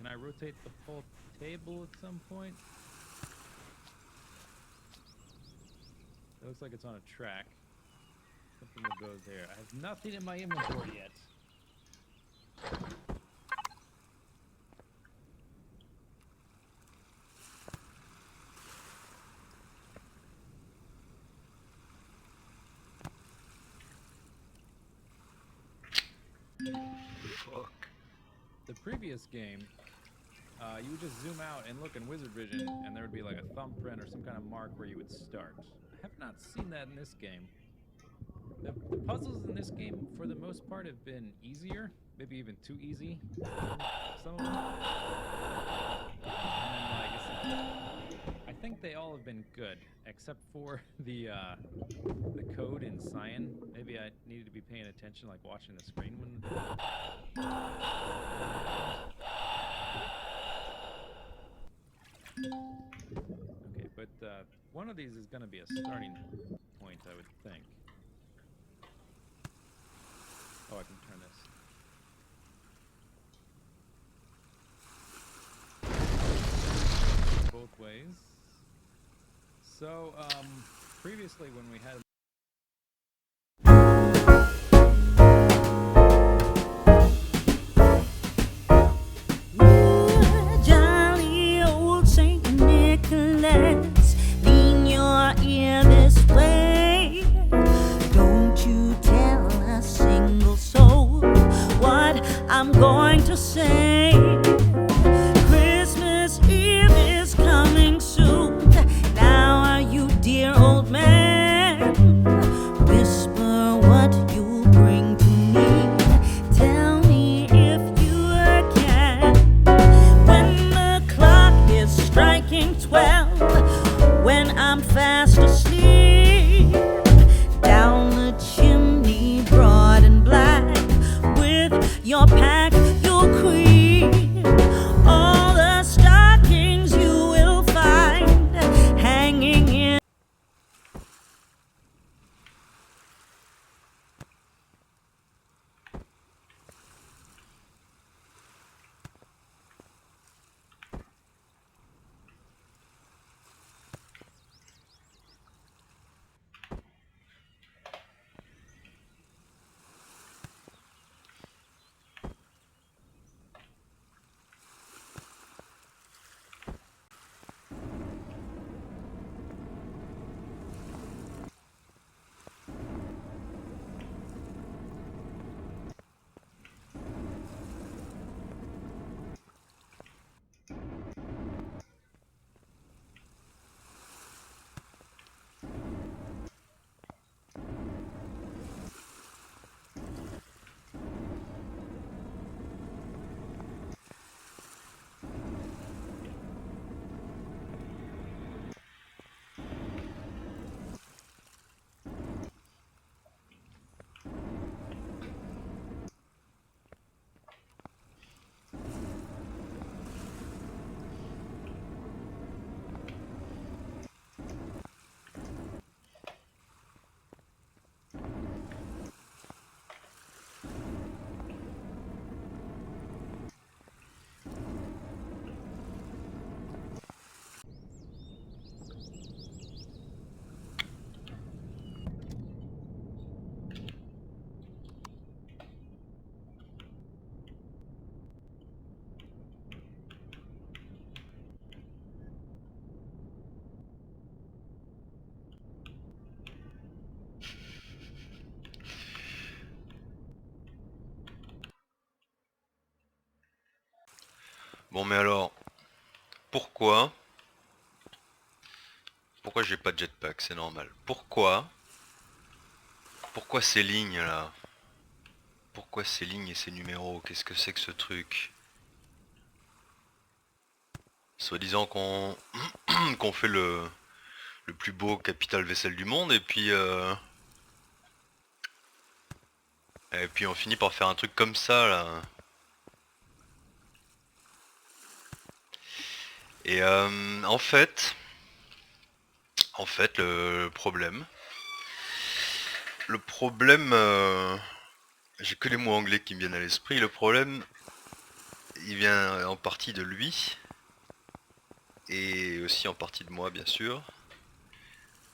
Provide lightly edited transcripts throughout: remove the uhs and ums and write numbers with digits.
Can I rotate the full table at some point? It looks like it's on a track. Something will go there. I have nothing in my inventory yet. Fuck. The previous game, you would just zoom out and look in Wizard Vision, and there would be like a thumbprint or some kind of mark where you would start. I have not seen that in this game. The puzzles in this game, for the most part, have been easier, maybe even too easy. Some of them. And then, I think they all have been good, except for the code in Cyan. Maybe I needed to be paying attention, like watching the screen when. Okay, but one of these is going to be a starting point, I would think. Oh, I can turn this both ways. So, previously when we had Jolly old Saint Nicholas, lean your ear this way. Don't you tell a single soul what I'm going to say. Christmas Eve is coming soon. Now, you dear old man, whisper what you bring to me. Tell me if you can. When the clock is striking 12, when I'm fast asleep, down the chimney, broad and black, with your pack you'll creep. All the stockings you will find hanging in. Bon mais alors, pourquoi j'ai pas de jetpack? C'est normal. Pourquoi ces lignes là? Pourquoi ces lignes et ces numéros? Qu'est-ce que c'est que ce truc? Soi-disant qu'on qu'on fait le plus beau capital vaisselle du monde et puis on finit par faire un truc comme ça là. Et en fait le problème, j'ai que les mots anglais qui me viennent à l'esprit. Le problème, il vient en partie de lui. Et aussi en partie de moi, bien sûr.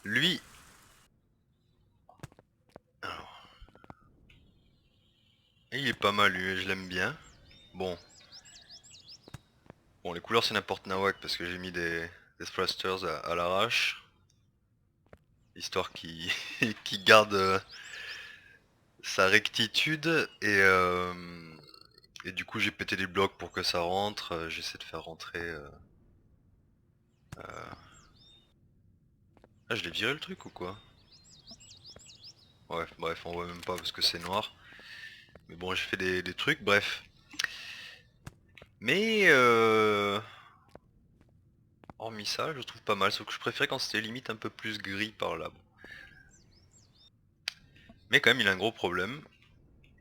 Lui... Alors... il est pas mal, lui, je l'aime bien. Bon. Bon, les couleurs c'est n'importe nawak parce que j'ai mis des thrusters à l'arrache. Histoire qu'il qui garde sa rectitude et du coup j'ai pété des blocs pour que ça rentre. J'essaie de faire rentrer... Ah, je l'ai viré le truc ou quoi? Ouais, bref, on voit même pas parce que c'est noir. Mais bon, j'ai fait des trucs, bref. Mais hormis ça, je trouve pas mal, sauf que je préférais quand c'était limite un peu plus gris par là. Bon. Mais quand même, il a un gros problème,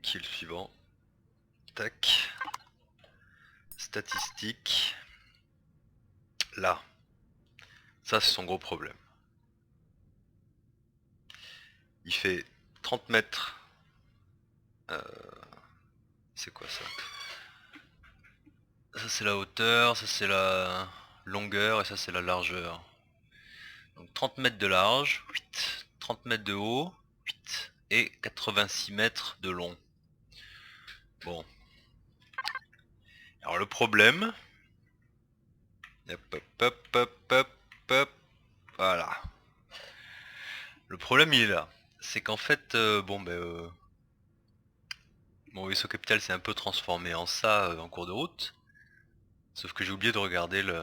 qui est le suivant. Tac. Statistiques. Là. Ça, c'est son gros problème. Il fait 30 mètres. C'est quoi ça? Ça c'est la hauteur, ça c'est la longueur et ça c'est la largeur. Donc 30 mètres de large, 8, 30 mètres de haut, 8 et 86 mètres de long. Bon. Alors le problème... Hop, hop, hop, hop, hop, hop. Voilà. Le problème il est là. C'est qu'en fait, mon vaisseau capital s'est un peu transformé en ça en cours de route. Sauf que j'ai oublié de regarder le...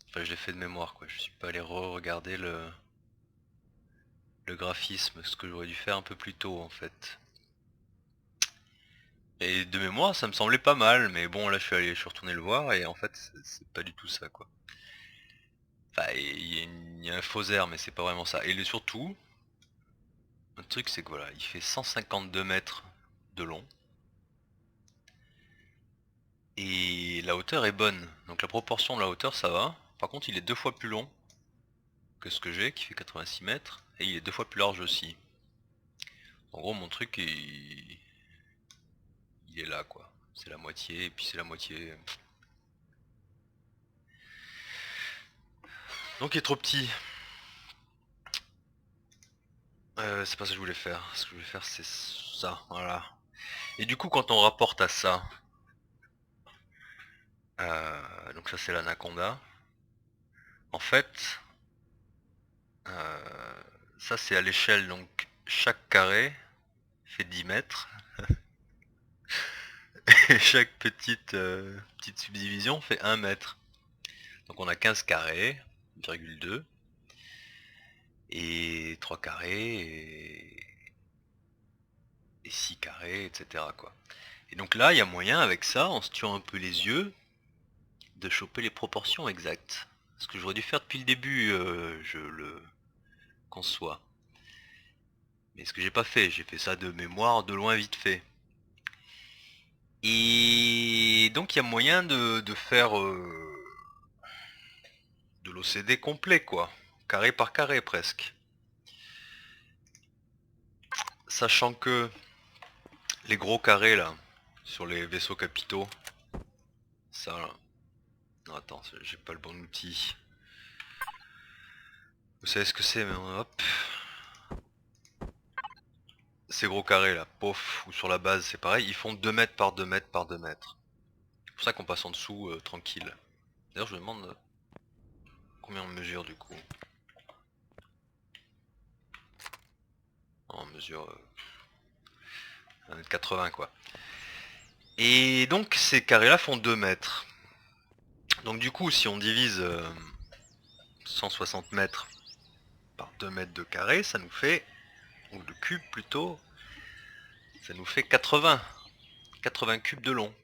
Enfin, je l'ai fait de mémoire, quoi. Je suis pas allé re-regarder le graphisme, ce que j'aurais dû faire un peu plus tôt, en fait. Et de mémoire, ça me semblait pas mal, mais bon, là, je suis retourné le voir, et en fait, c'est pas du tout ça, quoi. Enfin, il y a un faux air, mais c'est pas vraiment ça. Et surtout, un truc, c'est que voilà, il fait 152 mètres de long. Et la hauteur est bonne. Donc la proportion de la hauteur, ça va. Par contre, il est 2 fois plus long que ce que j'ai, qui fait 86 mètres. Et il est 2 fois plus large aussi. En gros, mon truc, il est là, quoi. C'est la moitié, et puis c'est la moitié. Donc il est trop petit. C'est pas ça que je voulais faire. Ce que je voulais faire, c'est ça, voilà. Et du coup, quand on rapporte à ça... donc ça, c'est l'anaconda. En fait... ça, c'est à l'échelle, donc chaque carré fait 10 mètres. Et chaque petite subdivision fait 1 mètre. Donc on a 15 carrés, 1,2. Et 3 carrés, et 6 carrés, etc. quoi. Et donc là, il y a moyen avec ça, en se tuant un peu les yeux, de choper les proportions exactes. Ce que j'aurais dû faire depuis le début, je le conçois. Mais ce que j'ai pas fait, j'ai fait ça de mémoire, de loin, vite fait. Et donc il y a moyen de faire de l'OCD complet, quoi. Carré par carré, presque. Sachant que les gros carrés, là, sur les vaisseaux capitaux, ça, là. Non, attends, j'ai pas le bon outil. Vous savez ce que c'est, mais hop. Ces gros carrés là, pof, ou sur la base, c'est pareil, ils font 2 mètres par 2 mètres par 2 mètres. C'est pour ça qu'on passe en dessous tranquille. D'ailleurs, je me demande combien on mesure du coup. On mesure 1m80 quoi. Et donc ces carrés là font 2 mètres. Donc du coup, si on divise 160 mètres par 2 mètres de carré, ça nous fait, ou de cube plutôt, ça nous fait 80 cubes de long.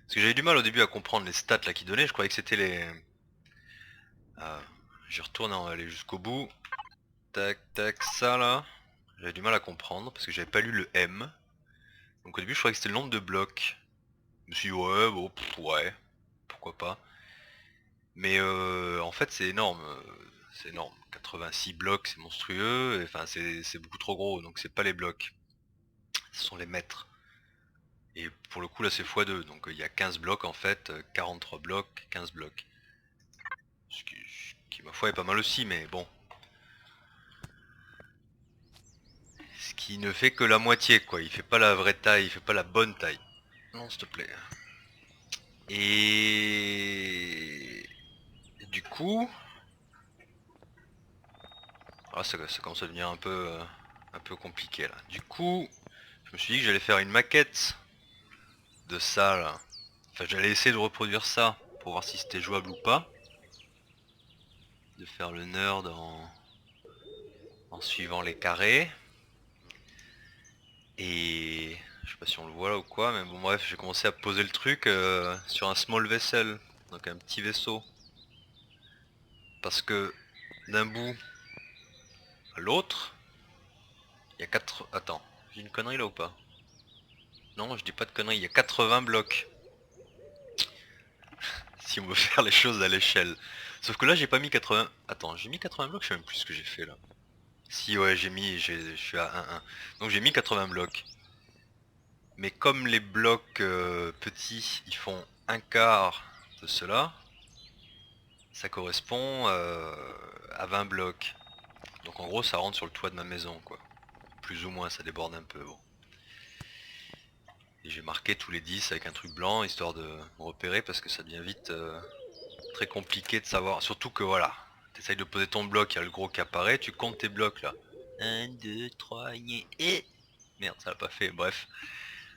Parce que j'avais du mal au début à comprendre les stats là qui donnaient, je croyais que c'était les... j'y retourne, on va aller jusqu'au bout. Tac tac, ça là, j'avais du mal à comprendre parce que j'avais pas lu le M. Donc au début je croyais que c'était le nombre de blocs. Je me suis dit ouais, bon, ouais, pourquoi pas. Mais en fait c'est énorme, c'est énorme. 86 blocs c'est monstrueux, enfin c'est beaucoup trop gros, donc c'est pas les blocs, ce sont les mètres. Et pour le coup là c'est x2, donc il y a 15 blocs en fait, 43 blocs, 15 blocs. Ce qui ma foi est pas mal aussi, mais bon. Ce qui ne fait que la moitié quoi, il fait pas la vraie taille, il fait pas la bonne taille. Non s'il te plaît. Et du coup... Ah, ça commence à devenir un peu compliqué là. Du coup, je me suis dit que j'allais faire une maquette de ça là. Enfin, j'allais essayer de reproduire ça pour voir si c'était jouable ou pas. De faire le nerd en suivant les carrés. Et je sais pas si on le voit là ou quoi, mais bon bref, j'ai commencé à poser le truc sur un small vessel, donc un petit vaisseau. Parce que d'un bout à l'autre, il y a 4... Attends, j'ai une connerie là ou pas? Non, je dis pas de conneries, il y a 80 blocs. Si on veut faire les choses à l'échelle. Sauf que là j'ai pas mis 80... Attends, j'ai mis 80 blocs, je sais même plus ce que j'ai fait là. Si ouais, je suis à 1-1. Donc j'ai mis 80 blocs. Mais comme les blocs petits, ils font un quart de cela, ça correspond à 20 blocs. Donc en gros ça rentre sur le toit de ma maison quoi. Plus ou moins, ça déborde un peu bon. Et j'ai marqué tous les 10 avec un truc blanc histoire de me repérer parce que ça devient vite très compliqué de savoir. Surtout que voilà, t'essayes de poser ton bloc, il y a le gros qui apparaît, tu comptes tes blocs là. 1, 2, 3, et... Merde, ça l'a pas fait, bref.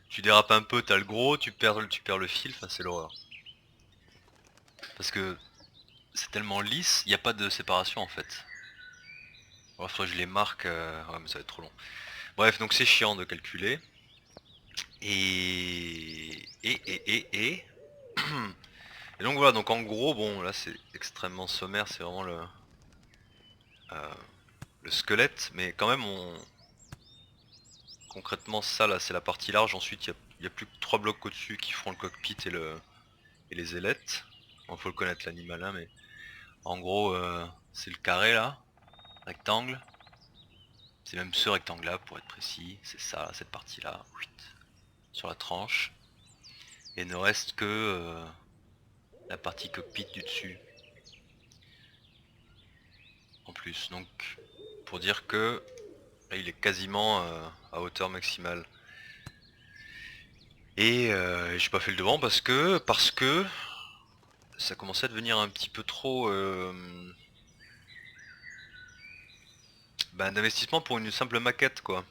Tu dérapes un peu, t'as le gros, tu perds le fil, enfin c'est l'horreur. Parce que c'est tellement lisse, il n'y a pas de séparation en fait. Alors soit je les marque, ouais mais ça va être trop long. Bref, donc c'est chiant de calculer. Et donc voilà, donc en gros, bon là c'est extrêmement sommaire, c'est vraiment le squelette, mais quand même concrètement ça là c'est la partie large, ensuite il y a plus que 3 blocs au-dessus qui font le cockpit et les ailettes. Bon, faut le connaître l'animal hein, mais en gros c'est le carré là, rectangle. C'est même ce rectangle là pour être précis, c'est ça, cette partie là, sur la tranche. Et il ne reste que la partie cockpit du dessus. En plus, donc pour dire que là, il est quasiment à hauteur maximale. Et j'ai pas fait le devant parce que ça commençait à devenir un petit peu trop d'investissement pour une simple maquette quoi.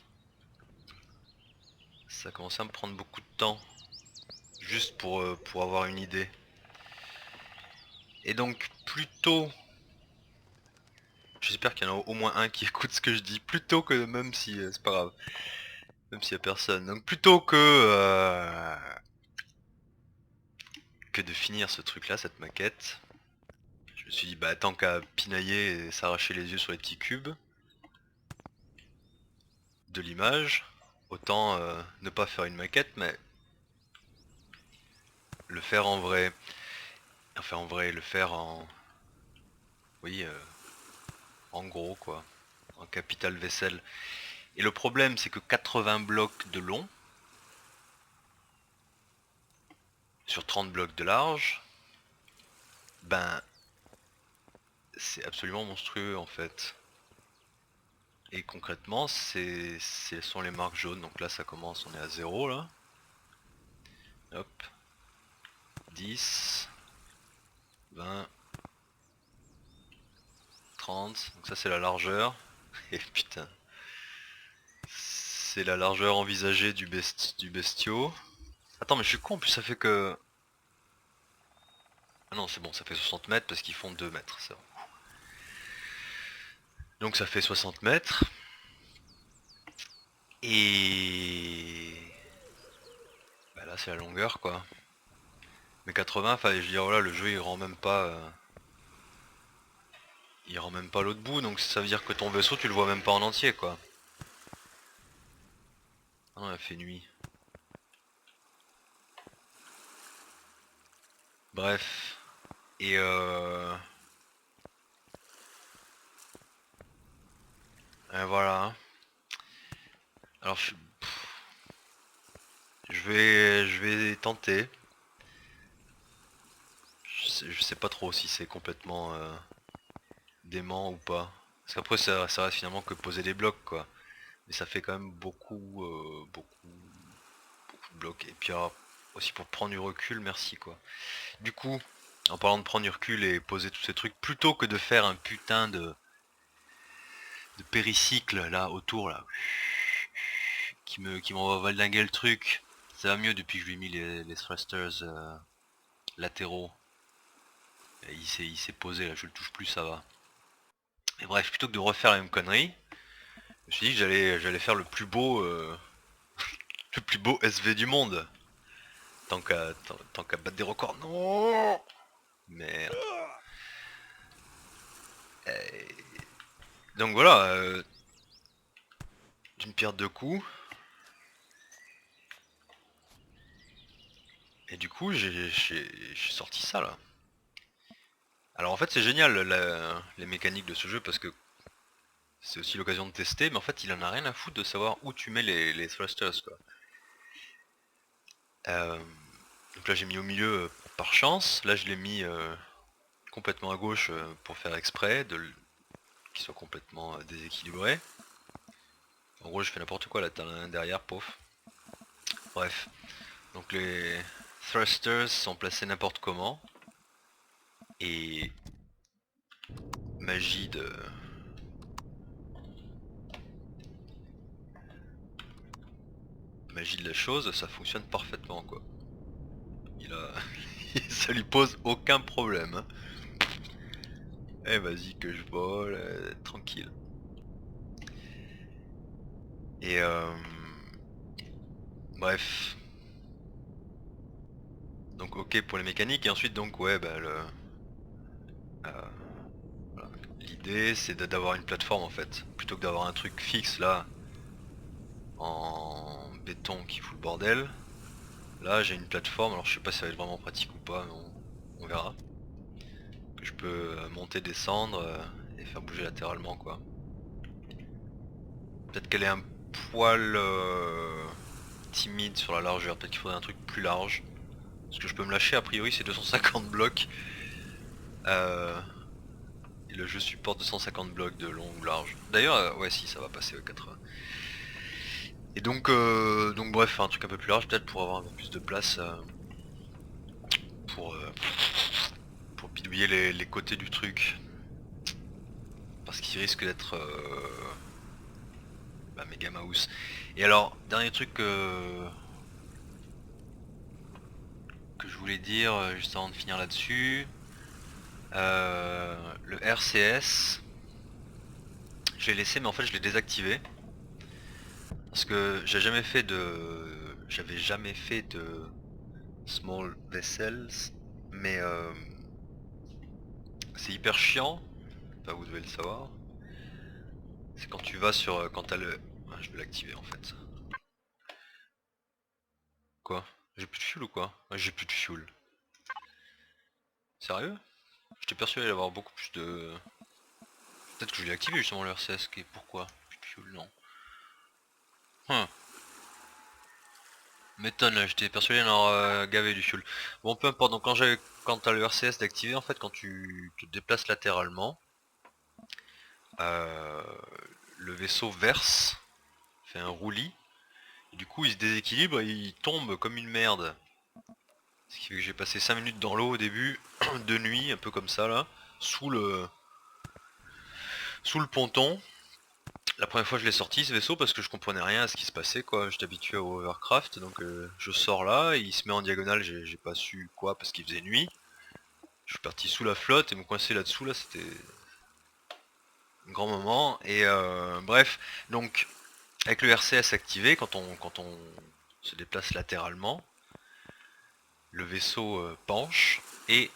Ça commençait à me prendre beaucoup de temps. Juste pour avoir une idée. Et donc plutôt... J'espère qu'il y en a au moins un qui écoute ce que je dis. Plutôt que même si... c'est pas grave. Même s'il y a personne. Donc plutôt que de finir ce truc là, cette maquette. Je me suis dit bah tant qu'à pinailler et s'arracher les yeux sur les petits cubes de l'image, autant ne pas faire une maquette mais le faire en vrai. Enfin en vrai, le faire en... Oui, en gros quoi. En capital vaisselle. Et le problème c'est que 80 blocs de long sur 30 blocs de large, ben c'est absolument monstrueux en fait. Et concrètement ce sont les marques jaunes, donc là ça commence, on est à 0 là. Hop. 10, 20, 30, donc ça c'est la largeur. Et putain, c'est la largeur envisagée du bestiau. Attends mais je suis con, en plus ça fait que... Ah non c'est bon, ça fait 60 mètres parce qu'ils font 2 mètres, c'est bon. Donc ça fait 60 mètres. Et... Bah là c'est la longueur quoi. Mais 80, enfin je veux dire voilà, le jeu il rend même pas... Il rend même pas l'autre bout, donc ça veut dire que ton vaisseau tu le vois même pas en entier quoi. Ah non, il fait nuit. Bref. Et voilà. Alors Je vais tenter. Je sais pas trop si c'est complètement dément ou pas. Parce qu'après ça reste finalement que poser des blocs quoi. Mais ça fait quand même beaucoup de blocs. Et puis alors, aussi pour prendre du recul, merci quoi. Du coup, en parlant de prendre du recul et poser tous ces trucs, plutôt que de faire un putain de péricycle là autour là, qui m'envoie valdinguer le truc, ça va mieux depuis que je lui ai mis les thrusters latéraux. Et il s'est posé là, je le touche plus, ça va. Et bref, plutôt que de refaire la même connerie, je me suis dit que j'allais faire le plus beau le plus beau SV du monde. Tant qu'à battre des records. Non. Merde. Donc voilà, d'une pierre deux coups. Et du coup j'ai sorti ça là. Alors en fait c'est génial les mécaniques de ce jeu parce que c'est aussi l'occasion de tester, mais en fait il en a rien à foutre de savoir où tu mets les thrusters quoi. Donc là j'ai mis au milieu par chance, là je l'ai mis complètement à gauche pour faire exprès, qu'il soit complètement déséquilibré. En gros je fais n'importe quoi là, t'as un derrière, pauvre. Bref, donc les thrusters sont placés n'importe comment. Et magie de la chose, ça fonctionne parfaitement quoi. Ça lui pose aucun problème. Hein. Eh vas-y que je vole, tranquille. Et bref. Donc ok pour les mécaniques et ensuite donc ouais bah voilà. L'idée c'est d'avoir une plateforme en fait. Plutôt que d'avoir un truc fixe là en béton qui fout le bordel. Là j'ai une plateforme, alors je sais pas si ça va être vraiment pratique ou pas, mais on verra. Que je peux monter, descendre et faire bouger latéralement quoi. Peut-être qu'elle est un poil timide sur la largeur, peut-être qu'il faudrait un truc plus large. Ce que je peux me lâcher a priori c'est 250 blocs. Et le jeu supporte 250 blocs de long ou large. D'ailleurs ouais si ça va passer aux 80. Et donc bref un truc un peu plus large peut-être pour avoir un peu plus de place pour bidouiller les côtés du truc. Parce qu'il risque d'être méga mouse. Et alors dernier truc que je voulais dire juste avant de finir là-dessus. Le RCS, je l'ai laissé mais en fait je l'ai désactivé. Parce que j'avais jamais fait de small vessels, mais c'est hyper chiant, enfin vous devez le savoir. C'est quand tu vas sur, quand t'as le... Ah, je vais l'activer en fait. Quoi? J'ai plus de fuel ou quoi? Ouais, j'ai plus de fuel. Sérieux? J'étais persuadé d'avoir beaucoup plus de... Peut-être que je l'ai activé justement le RCS, et pourquoi? Plus de fuel, non. M'étonne là, j'étais persuadé d'en avoir gavé du fuel. Bon peu importe, donc quand t'as le RCS d'activer en fait, quand tu te déplaces latéralement, le vaisseau verse, fait un roulis, et du coup il se déséquilibre et il tombe comme une merde. Ce qui fait que j'ai passé 5 minutes dans l'eau au début, de nuit, un peu comme ça là, sous le ponton. La première fois je l'ai sorti ce vaisseau parce que je comprenais rien à ce qui se passait quoi, j'étais habitué au Overcraft donc je sors là, il se met en diagonale, j'ai pas su quoi parce qu'il faisait nuit. Je suis parti sous la flotte et me coincer là-dessous là c'était un grand moment et bref donc avec le RCS activé quand on se déplace latéralement le vaisseau penche et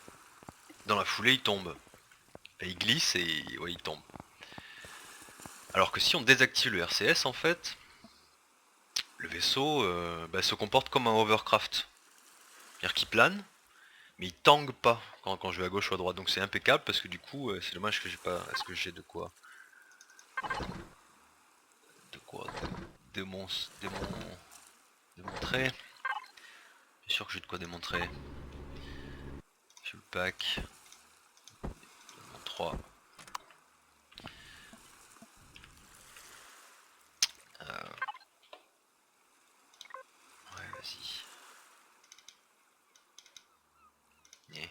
dans la foulée il tombe. Et il glisse et ouais, il tombe. Alors que si on désactive le RCS en fait, le vaisseau se comporte comme un hovercraft. C'est-à-dire qu'il plane, mais il tangue pas quand je vais à gauche ou à droite. Donc c'est impeccable parce que du coup c'est dommage que j'ai pas. Est-ce que j'ai de quoi démontrer. Je suis sûr que j'ai de quoi démontrer. Fuel pack. 3. Ouais, vas-y. Yeah.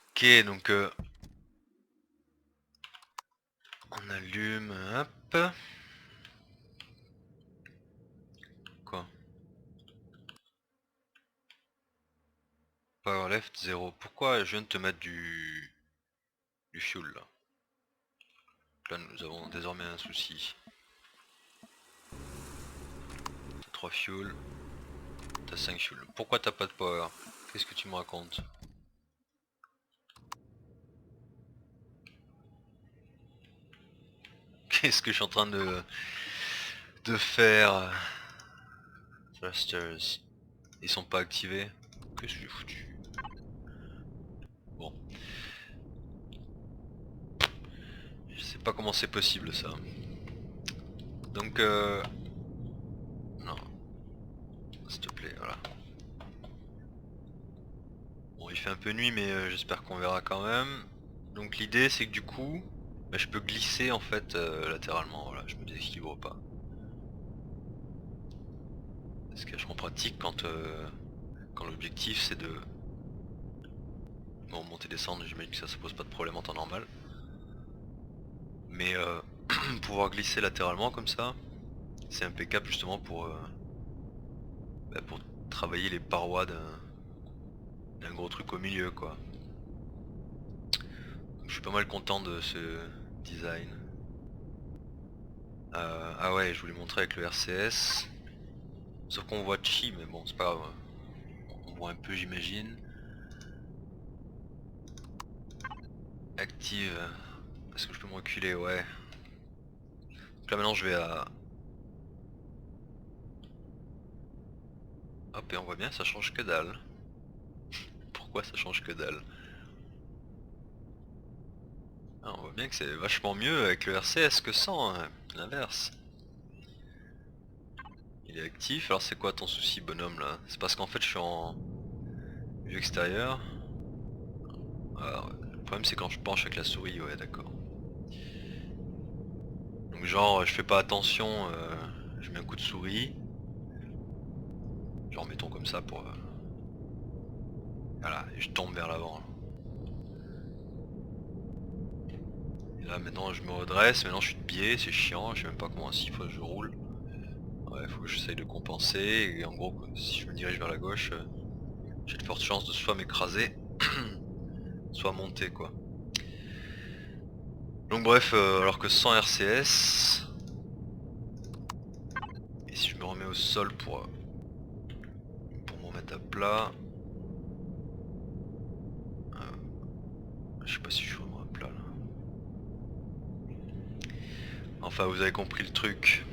Ok, donc on allume, hop. Quoi? Power left 0. Pourquoi je viens de te mettre du fuel là? Là nous avons désormais un souci. T'as 3 fuel. T'as 5 fuel. Pourquoi t'as pas de power? Qu'est-ce que tu me racontes? Qu'est-ce que je suis en train de faire? Thrusters. Ils sont pas activés. Qu'est-ce que j'ai foutu? Bon. Je sais pas comment c'est possible ça. Donc non. S'il te plaît, voilà. Bon, il fait un peu nuit mais j'espère qu'on verra quand même. Donc l'idée c'est que du coup, bah, je peux glisser en fait latéralement, voilà, je me déséquilibre pas. C'est vachement pratique quand l'objectif c'est de... Bon, monter descendre, j'imagine que ça se pose pas de problème en temps normal. Mais pouvoir glisser latéralement comme ça, c'est impeccable justement pour travailler les parois d'un gros truc au milieu quoi. Donc, je suis pas mal content de ce design. Ah ouais, je voulais montrer avec le RCS. Sauf qu'on voit Chi, mais bon c'est pas grave. On voit un peu j'imagine. Active. Est-ce que je peux me reculer? Ouais. Donc là maintenant je vais à... Hop, et on voit bien ça change que dalle. Pourquoi ça change que dalle? Ah, on voit bien que c'est vachement mieux avec le RCS que sans, hein. L'inverse. Il est actif, alors c'est quoi ton souci bonhomme là? C'est parce qu'en fait je suis en vue extérieure. Ah, ouais. Le problème c'est quand je penche avec la souris, ouais d'accord. Donc genre je fais pas attention, je mets un coup de souris. Genre mettons comme ça pour... Voilà, et je tombe vers l'avant. Et là maintenant je me redresse, maintenant je suis de biais, c'est chiant, je sais même pas comment s'il faut que je roule. Ouais, faut que j'essaye de compenser, et en gros si je me dirige vers la gauche, j'ai de fortes chances de soit m'écraser, soit monter quoi. Donc bref, alors que sans RCS, et si je me remets au sol pour me remettre à plat, je sais pas si je suis vraiment à plat là. Enfin vous avez compris le truc.